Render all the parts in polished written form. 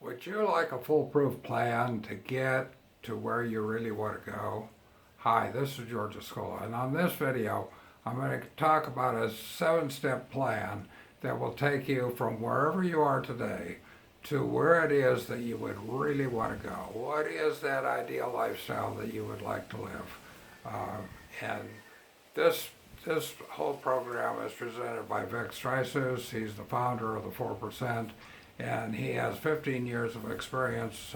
Would you like a foolproof plan to get to where you really want to go? Hi, this is George Escola, and on this video, I'm going to talk about a 7-step plan that will take you from wherever you are today to where it is that you would really want to go. What is that ideal lifestyle that you would like to live? And this this whole program is presented by Vic Strysus. He's the founder of the 4%, and he has 15 years of experience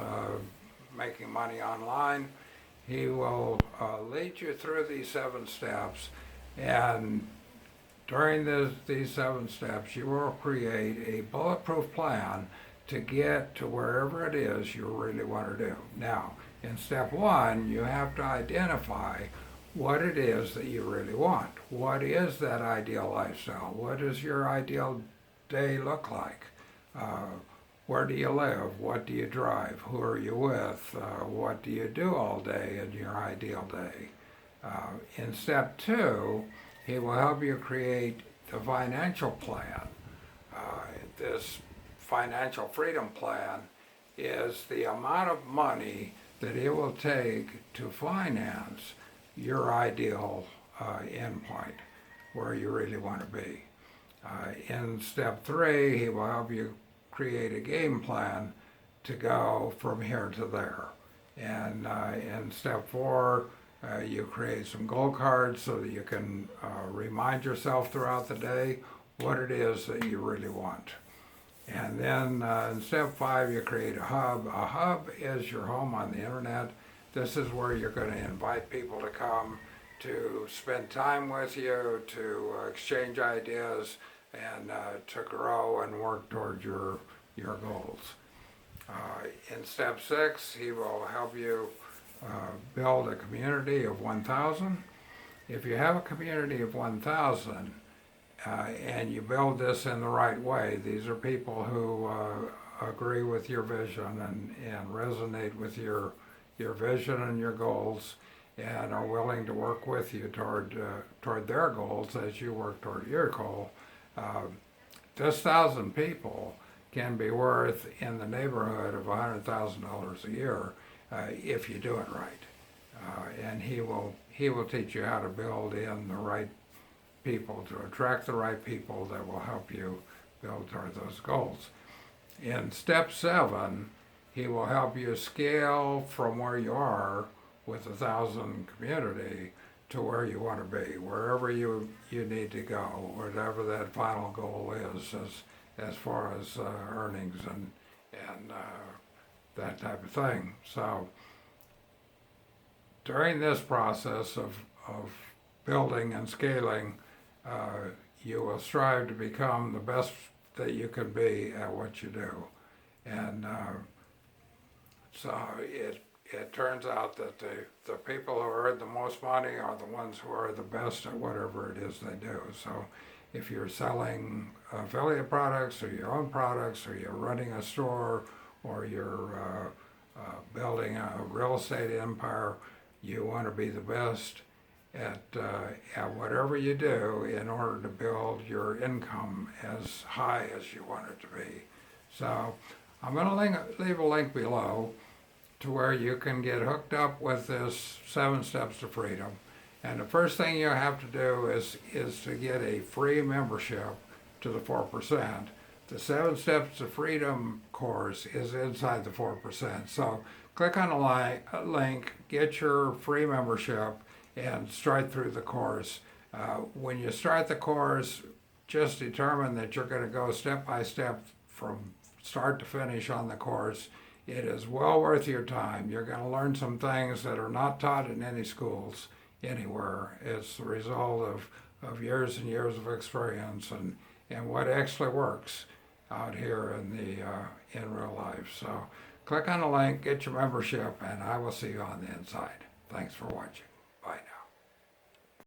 making money online. He will lead you through these 7 steps, and during these 7 steps, you will create a bulletproof plan to get to wherever it is you really want to do. Now, in step 1, you have to identify what it is that you really want. What is that ideal lifestyle? What does your ideal day look like? Where do you live? What do you drive? Who are you with? What do you do all day in your ideal day? In step 2, he will help you create the financial plan. This financial freedom plan is the amount of money that it will take to finance your ideal endpoint, where you really want to be. In step 3, he will help you create a game plan to go from here to there. And in step 4, you create some goal cards so that you can remind yourself throughout the day what it is that you really want. And then in step 5, you create a hub. A hub is your home on the internet. This is where you're going to invite people to come to spend time with you, to exchange ideas, and to grow and work toward your goals. In step 6, he will help you build a community of 1,000. If you have a community of 1,000 and you build this in the right way, these are people who agree with your vision and resonate with your vision and your goals, and are willing to work with you toward their goals as you work toward your goal. This 1,000 people can be worth in the neighborhood of $100,000 a year if you do it right. And he will teach you how to build in the right people, to attract the right people that will help you build toward those goals. In step 7, he will help you scale from where you are with 1,000 community to where you want to be, wherever you need to go, whatever that final goal is, as far as earnings and that type of thing. So during this process of building and scaling, you will strive to become the best that you can be at what you do. And so it turns out that the people who earn the most money are the ones who are the best at whatever it is they do. So if you're selling affiliate products or your own products, or you're running a store, or you're building a real estate empire, you want to be the best at whatever you do in order to build your income as high as you want it to be. So I'm going to leave a link below to where you can get hooked up with this 7 Steps to Freedom. And the first thing you have to do is to get a free membership to the 4%. The 7 Steps to Freedom course is inside the 4%. So click on the link, get your free membership, and start through the course. When you start the course, just determine that you're going to go step by step from start to finish on the course. It is well worth your time. You're going to learn some things that are not taught in any schools anywhere. It's the result of years and years of experience and what actually works out here in real life. So click on the link, get your membership, and I will see you on the inside. Thanks for watching. Bye now.